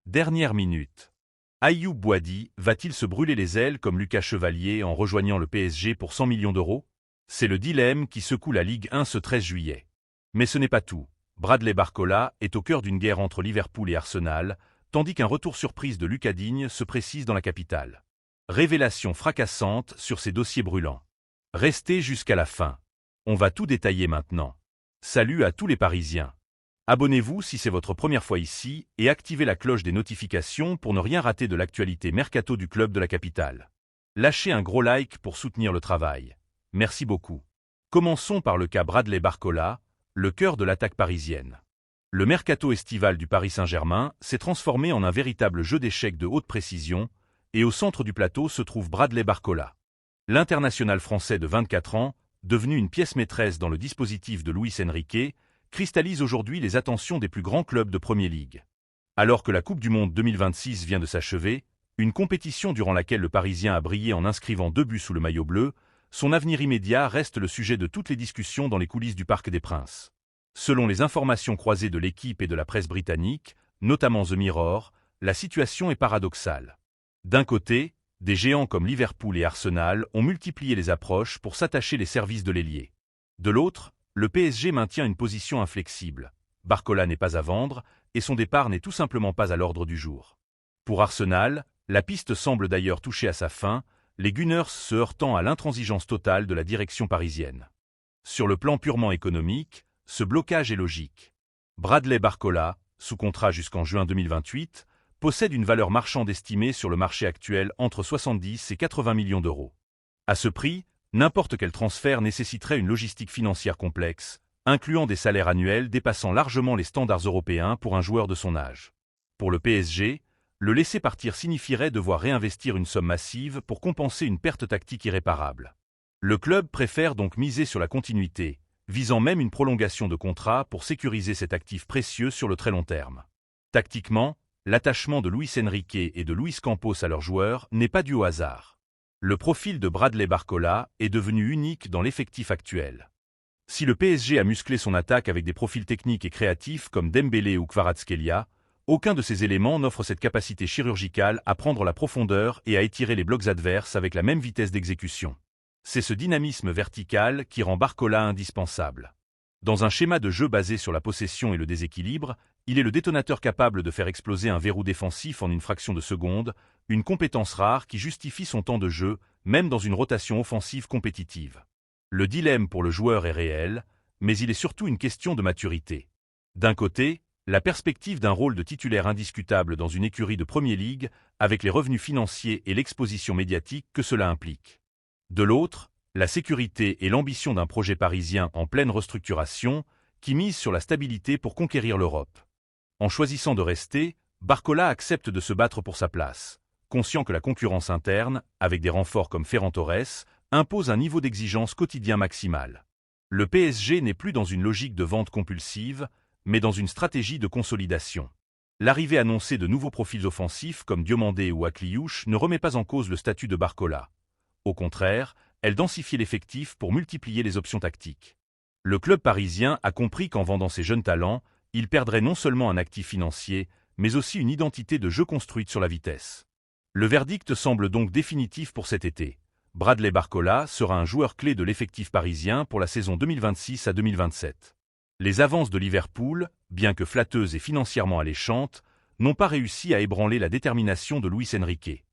Dernière minute. Ayoub Boadi va-t-il se brûler les ailes comme Lucas Chevalier en rejoignant le PSG pour 100 millions d'euros? C'est le dilemme qui secoue la Ligue 1 ce 13 juillet. Mais ce n'est pas tout. Bradley Barcola est au cœur d'une guerre entre Liverpool et Arsenal, tandis qu'un retour surprise de Lucas Digne se précise dans la capitale. Révélation fracassante sur ces dossiers brûlants. Restez jusqu'à la fin. On va tout détailler maintenant. Salut à tous les Parisiens. Abonnez-vous si c'est votre première fois ici et activez la cloche des notifications pour ne rien rater de l'actualité mercato du club de la capitale. Lâchez un gros like pour soutenir le travail. Merci beaucoup. Commençons par le cas Bradley Barcola, le cœur de l'attaque parisienne. Le mercato estival du Paris Saint-Germain s'est transformé en un véritable jeu d'échecs de haute précision, et au centre du plateau se trouve Bradley Barcola. L'international français de 24 ans, devenu une pièce maîtresse dans le dispositif de Luis Enrique, cristallise aujourd'hui les attentions des plus grands clubs de Premier League. Alors que la Coupe du Monde 2026 vient de s'achever, une compétition durant laquelle le Parisien a brillé en inscrivant 2 buts sous le maillot bleu, son avenir immédiat reste le sujet de toutes les discussions dans les coulisses du Parc des Princes. Selon les informations croisées de l'équipe et de la presse britannique, notamment The Mirror, la situation est paradoxale. D'un côté, des géants comme Liverpool et Arsenal ont multiplié les approches pour s'attacher les services de l'ailier. De l'autre, le PSG maintient une position inflexible. Barcola n'est pas à vendre, et son départ n'est tout simplement pas à l'ordre du jour. Pour Arsenal, la piste semble d'ailleurs toucher à sa fin, les Gunners se heurtant à l'intransigeance totale de la direction parisienne. Sur le plan purement économique, ce blocage est logique. Bradley Barcola, sous contrat jusqu'en juin 2028, possède une valeur marchande estimée sur le marché actuel entre 70 et 80 millions d'euros. À ce prix, n'importe quel transfert nécessiterait une logistique financière complexe, incluant des salaires annuels dépassant largement les standards européens pour un joueur de son âge. Pour le PSG, le laisser partir signifierait devoir réinvestir une somme massive pour compenser une perte tactique irréparable. Le club préfère donc miser sur la continuité, visant même une prolongation de contrat pour sécuriser cet actif précieux sur le très long terme. Tactiquement, l'attachement de Luis Enrique et de Luis Campos à leurs joueurs n'est pas dû au hasard. Le profil de Bradley Barcola est devenu unique dans l'effectif actuel. Si le PSG a musclé son attaque avec des profils techniques et créatifs comme Dembélé ou Kvaratskhelia, aucun de ces éléments n'offre cette capacité chirurgicale à prendre la profondeur et à étirer les blocs adverses avec la même vitesse d'exécution. C'est ce dynamisme vertical qui rend Barcola indispensable. Dans un schéma de jeu basé sur la possession et le déséquilibre, il est le détonateur capable de faire exploser un verrou défensif en une fraction de seconde, une compétence rare qui justifie son temps de jeu, même dans une rotation offensive compétitive. Le dilemme pour le joueur est réel, mais il est surtout une question de maturité. D'un côté, la perspective d'un rôle de titulaire indiscutable dans une écurie de Premier League, avec les revenus financiers et l'exposition médiatique que cela implique. De l'autre, la sécurité et l'ambition d'un projet parisien en pleine restructuration, qui mise sur la stabilité pour conquérir l'Europe. En choisissant de rester, Barcola accepte de se battre pour sa place, conscient que la concurrence interne, avec des renforts comme Ferran Torres, impose un niveau d'exigence quotidien maximal. Le PSG n'est plus dans une logique de vente compulsive, mais dans une stratégie de consolidation. L'arrivée annoncée de nouveaux profils offensifs comme Diomandé ou Akliouche ne remet pas en cause le statut de Barcola. Au contraire, elle densifie l'effectif pour multiplier les options tactiques. Le club parisien a compris qu'en vendant ses jeunes talents, il perdrait non seulement un actif financier, mais aussi une identité de jeu construite sur la vitesse. Le verdict semble donc définitif pour cet été. Bradley Barcola sera un joueur clé de l'effectif parisien pour la saison 2026 à 2027. Les avances de Liverpool, bien que flatteuses et financièrement alléchantes, n'ont pas réussi à ébranler la détermination de Luis Enrique.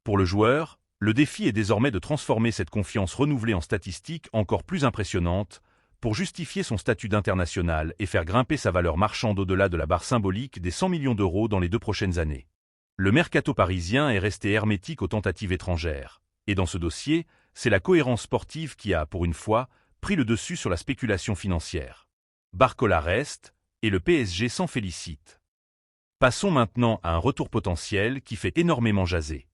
Pour le joueur, le défi est désormais de transformer cette confiance renouvelée en statistiques encore plus impressionnantes pour justifier son statut d'international et faire grimper sa valeur marchande au-delà de la barre symbolique des 100 millions d'euros dans les 2 prochaines années. Le mercato parisien est resté hermétique aux tentatives étrangères, et dans ce dossier, c'est la cohérence sportive qui a, pour une fois, pris le dessus sur la spéculation financière. Barcola reste, et le PSG s'en félicite. Passons maintenant à un retour potentiel qui fait énormément jaser.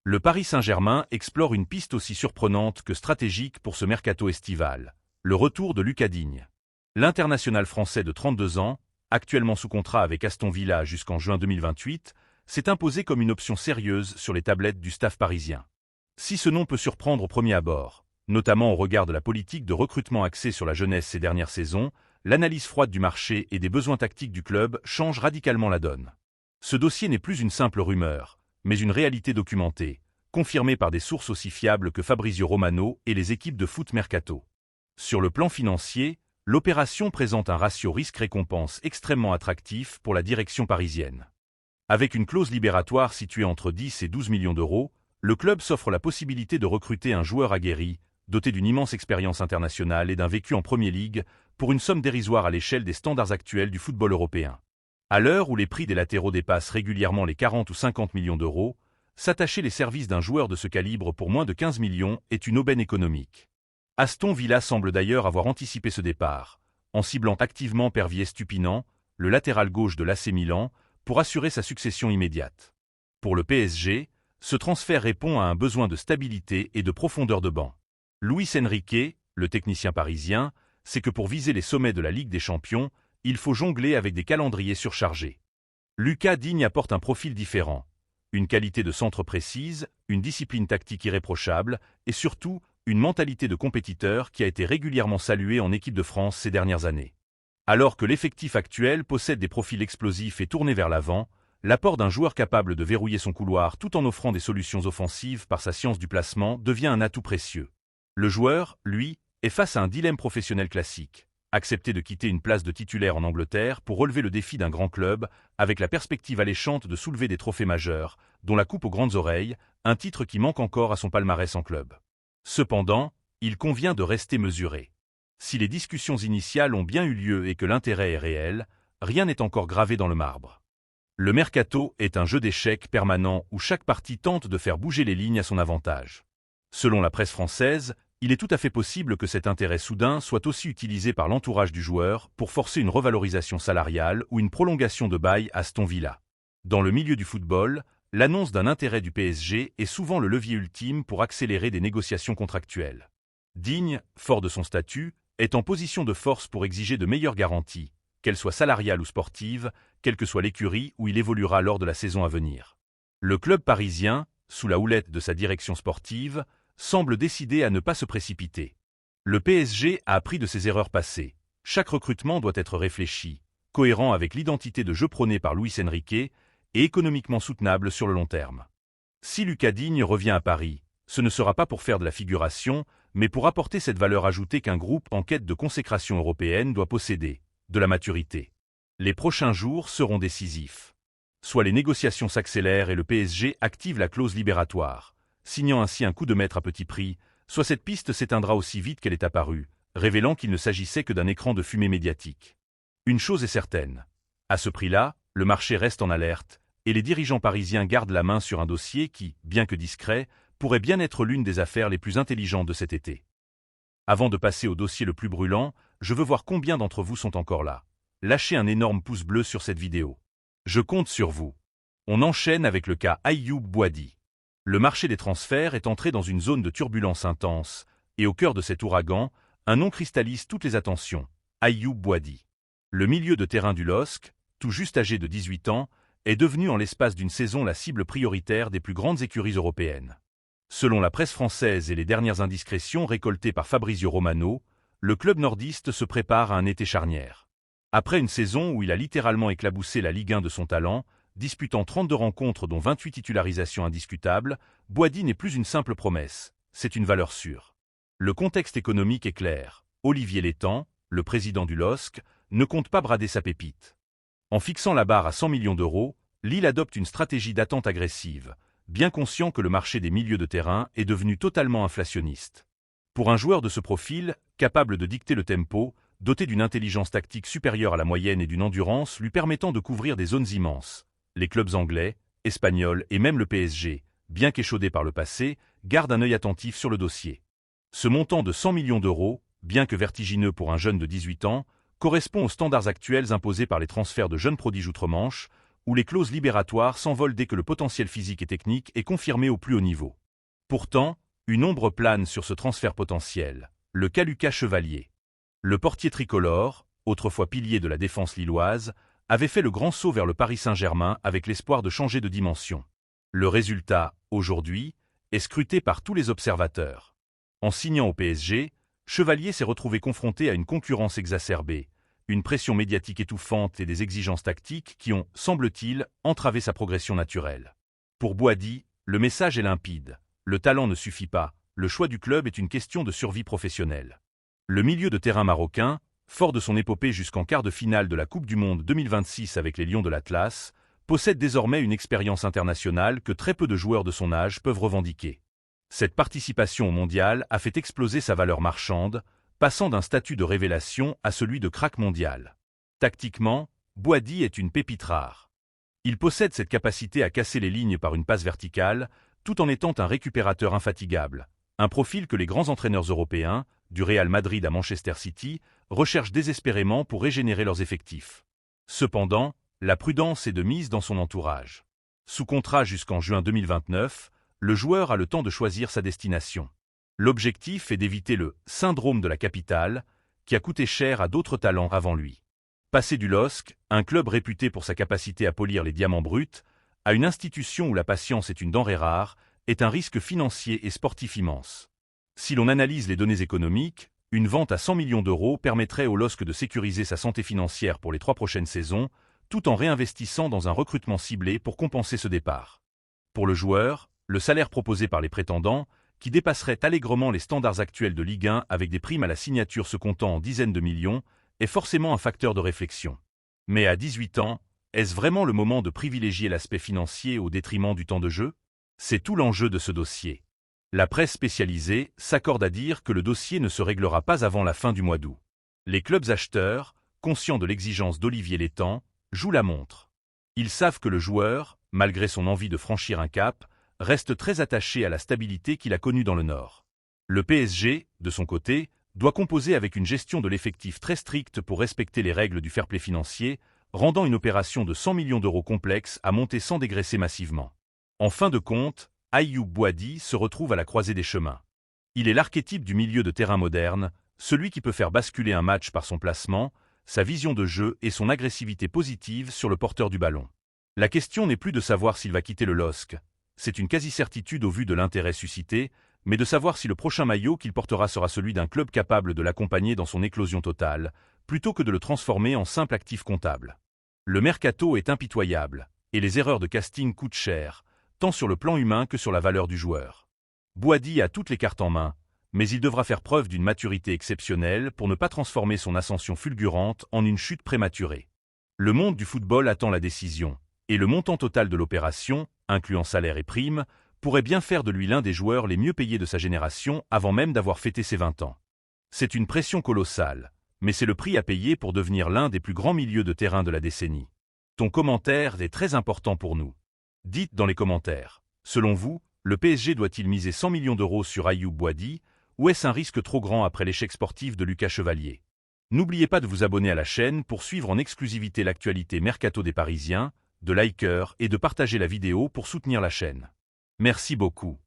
Le Paris Saint-Germain explore une piste aussi surprenante que stratégique pour ce mercato estival, le retour de Lucas Digne. L'international français de 32 ans, actuellement sous contrat avec Aston Villa jusqu'en juin 2028, s'est imposé comme une option sérieuse sur les tablettes du staff parisien. Si ce nom peut surprendre au premier abord, notamment au regard de la politique de recrutement axée sur la jeunesse ces dernières saisons, l'analyse froide du marché et des besoins tactiques du club change radicalement la donne. Ce dossier n'est plus une simple rumeur, mais une réalité documentée, confirmée par des sources aussi fiables que Fabrizio Romano et les équipes de foot Mercato. Sur le plan financier, l'opération présente un ratio risque-récompense extrêmement attractif pour la direction parisienne. Avec une clause libératoire située entre 10 et 12 millions d'euros, le club s'offre la possibilité de recruter un joueur aguerri, doté d'une immense expérience internationale et d'un vécu en Premier League, pour une somme dérisoire à l'échelle des standards actuels du football européen. À l'heure où les prix des latéraux dépassent régulièrement les 40 ou 50 millions d'euros, s'attacher les services d'un joueur de ce calibre pour moins de 15 millions est une aubaine économique. Aston Villa semble d'ailleurs avoir anticipé ce départ, en ciblant activement Pervier Stupinant, le latéral gauche de l'AC Milan, pour assurer sa succession immédiate. Pour le PSG, ce transfert répond à un besoin de stabilité et de profondeur de banc. Luis Enrique, le technicien parisien, sait que pour viser les sommets de la Ligue des Champions, il faut jongler avec des calendriers surchargés. Lucas Digne apporte un profil différent, une qualité de centre précise, une discipline tactique irréprochable et surtout une mentalité de compétiteur qui a été régulièrement saluée en équipe de France ces dernières années. Alors que l'effectif actuel possède des profils explosifs et tournés vers l'avant, l'apport d'un joueur capable de verrouiller son couloir tout en offrant des solutions offensives par sa science du placement devient un atout précieux. Le joueur, lui, est face à un dilemme professionnel classique. Accepter de quitter une place de titulaire en Angleterre pour relever le défi d'un grand club, avec la perspective alléchante de soulever des trophées majeurs, dont la Coupe aux grandes oreilles, un titre qui manque encore à son palmarès en club. Cependant, il convient de rester mesuré. Si les discussions initiales ont bien eu lieu et que l'intérêt est réel, rien n'est encore gravé dans le marbre. Le mercato est un jeu d'échecs permanent où chaque partie tente de faire bouger les lignes à son avantage. Selon la presse française, il est tout à fait possible que cet intérêt soudain soit aussi utilisé par l'entourage du joueur pour forcer une revalorisation salariale ou une prolongation de bail à Aston Villa. Dans le milieu du football, l'annonce d'un intérêt du PSG est souvent le levier ultime pour accélérer des négociations contractuelles. Digne, fort de son statut, est en position de force pour exiger de meilleures garanties, qu'elles soient salariales ou sportives, quelle que soit l'écurie où il évoluera lors de la saison à venir. Le club parisien, sous la houlette de sa direction sportive, semble décidé à ne pas se précipiter. Le PSG a appris de ses erreurs passées. Chaque recrutement doit être réfléchi, cohérent avec l'identité de jeu prônée par Luis Enrique et économiquement soutenable sur le long terme. Si Lucas Digne revient à Paris, ce ne sera pas pour faire de la figuration, mais pour apporter cette valeur ajoutée qu'un groupe en quête de consécration européenne doit posséder, de la maturité. Les prochains jours seront décisifs. Soit les négociations s'accélèrent et le PSG active la clause libératoire, signant ainsi un coup de maître à petit prix, soit cette piste s'éteindra aussi vite qu'elle est apparue, révélant qu'il ne s'agissait que d'un écran de fumée médiatique. Une chose est certaine. À ce prix-là, le marché reste en alerte, et les dirigeants parisiens gardent la main sur un dossier qui, bien que discret, pourrait bien être l'une des affaires les plus intelligentes de cet été. Avant de passer au dossier le plus brûlant, je veux voir combien d'entre vous sont encore là. Lâchez un énorme pouce bleu sur cette vidéo. Je compte sur vous. On enchaîne avec le cas Ayoub Boadi. Le marché des transferts est entré dans une zone de turbulence intense, et au cœur de cet ouragan, un nom cristallise toutes les attentions, Ayoub Boadi. Le milieu de terrain du LOSC, tout juste âgé de 18 ans, est devenu en l'espace d'une saison la cible prioritaire des plus grandes écuries européennes. Selon la presse française et les dernières indiscrétions récoltées par Fabrizio Romano, le club nordiste se prépare à un été charnière. Après une saison où il a littéralement éclaboussé la Ligue 1 de son talent, disputant 32 rencontres dont 28 titularisations indiscutables, Boadi n'est plus une simple promesse, c'est une valeur sûre. Le contexte économique est clair. Olivier Létang, le président du LOSC, ne compte pas brader sa pépite. En fixant la barre à 100 millions d'euros, Lille adopte une stratégie d'attente agressive, bien conscient que le marché des milieux de terrain est devenu totalement inflationniste. Pour un joueur de ce profil, capable de dicter le tempo, doté d'une intelligence tactique supérieure à la moyenne et d'une endurance lui permettant de couvrir des zones immenses, les clubs anglais, espagnols et même le PSG, bien qu'échaudés par le passé, gardent un œil attentif sur le dossier. Ce montant de 100 millions d'euros, bien que vertigineux pour un jeune de 18 ans, correspond aux standards actuels imposés par les transferts de jeunes prodiges outre-Manche, où les clauses libératoires s'envolent dès que le potentiel physique et technique est confirmé au plus haut niveau. Pourtant, une ombre plane sur ce transfert potentiel, le cas Lucas Chevalier. Le portier tricolore, autrefois pilier de la défense lilloise, avait fait le grand saut vers le Paris Saint-Germain avec l'espoir de changer de dimension. Le résultat, aujourd'hui, est scruté par tous les observateurs. En signant au PSG, Chevalier s'est retrouvé confronté à une concurrence exacerbée, une pression médiatique étouffante et des exigences tactiques qui ont, semble-t-il, entravé sa progression naturelle. Pour Boady, le message est limpide. Le talent ne suffit pas, le choix du club est une question de survie professionnelle. Le milieu de terrain marocain, fort de son épopée jusqu'en quart de finale de la Coupe du Monde 2026 avec les Lions de l'Atlas, possède désormais une expérience internationale que très peu de joueurs de son âge peuvent revendiquer. Cette participation au mondial a fait exploser sa valeur marchande, passant d'un statut de révélation à celui de crack mondial. Tactiquement, Boady est une pépite rare. Il possède cette capacité à casser les lignes par une passe verticale, tout en étant un récupérateur infatigable, un profil que les grands entraîneurs européens, du Real Madrid à Manchester City, recherchent désespérément pour régénérer leurs effectifs. Cependant, la prudence est de mise dans son entourage. Sous contrat jusqu'en juin 2029, le joueur a le temps de choisir sa destination. L'objectif est d'éviter le « syndrome de la capitale » qui a coûté cher à d'autres talents avant lui. Passer du LOSC, un club réputé pour sa capacité à polir les diamants bruts, à une institution où la patience est une denrée rare, est un risque financier et sportif immense. Si l'on analyse les données économiques, une vente à 100 millions d'euros permettrait au LOSC de sécuriser sa santé financière pour les 3 prochaines saisons, tout en réinvestissant dans un recrutement ciblé pour compenser ce départ. Pour le joueur, le salaire proposé par les prétendants, qui dépasserait allègrement les standards actuels de Ligue 1 avec des primes à la signature se comptant en dizaines de millions, est forcément un facteur de réflexion. Mais à 18 ans, est-ce vraiment le moment de privilégier l'aspect financier au détriment du temps de jeu? C'est tout l'enjeu de ce dossier. La presse spécialisée s'accorde à dire que le dossier ne se réglera pas avant la fin du mois d'août. Les clubs acheteurs, conscients de l'exigence d'Olivier Létang, jouent la montre. Ils savent que le joueur, malgré son envie de franchir un cap, reste très attaché à la stabilité qu'il a connue dans le Nord. Le PSG, de son côté, doit composer avec une gestion de l'effectif très stricte pour respecter les règles du fair-play financier, rendant une opération de 100 millions d'euros complexe à monter sans dégraisser massivement. En fin de compte, Ayoub Boady se retrouve à la croisée des chemins. Il est l'archétype du milieu de terrain moderne, celui qui peut faire basculer un match par son placement, sa vision de jeu et son agressivité positive sur le porteur du ballon. La question n'est plus de savoir s'il va quitter le LOSC, c'est une quasi-certitude au vu de l'intérêt suscité, mais de savoir si le prochain maillot qu'il portera sera celui d'un club capable de l'accompagner dans son éclosion totale, plutôt que de le transformer en simple actif comptable. Le mercato est impitoyable, et les erreurs de casting coûtent cher, tant sur le plan humain que sur la valeur du joueur. Boady a toutes les cartes en main, mais il devra faire preuve d'une maturité exceptionnelle pour ne pas transformer son ascension fulgurante en une chute prématurée. Le monde du football attend la décision, et le montant total de l'opération, incluant salaire et primes, pourrait bien faire de lui l'un des joueurs les mieux payés de sa génération avant même d'avoir fêté ses 20 ans. C'est une pression colossale, mais c'est le prix à payer pour devenir l'un des plus grands milieux de terrain de la décennie. Ton commentaire est très important pour nous. Dites dans les commentaires, selon vous, le PSG doit-il miser 100 millions d'euros sur Ayoub Boady, ou est-ce un risque trop grand après l'échec sportif de Lucas Chevalier? N'oubliez pas de vous abonner à la chaîne pour suivre en exclusivité l'actualité mercato des Parisiens, de liker et de partager la vidéo pour soutenir la chaîne. Merci beaucoup.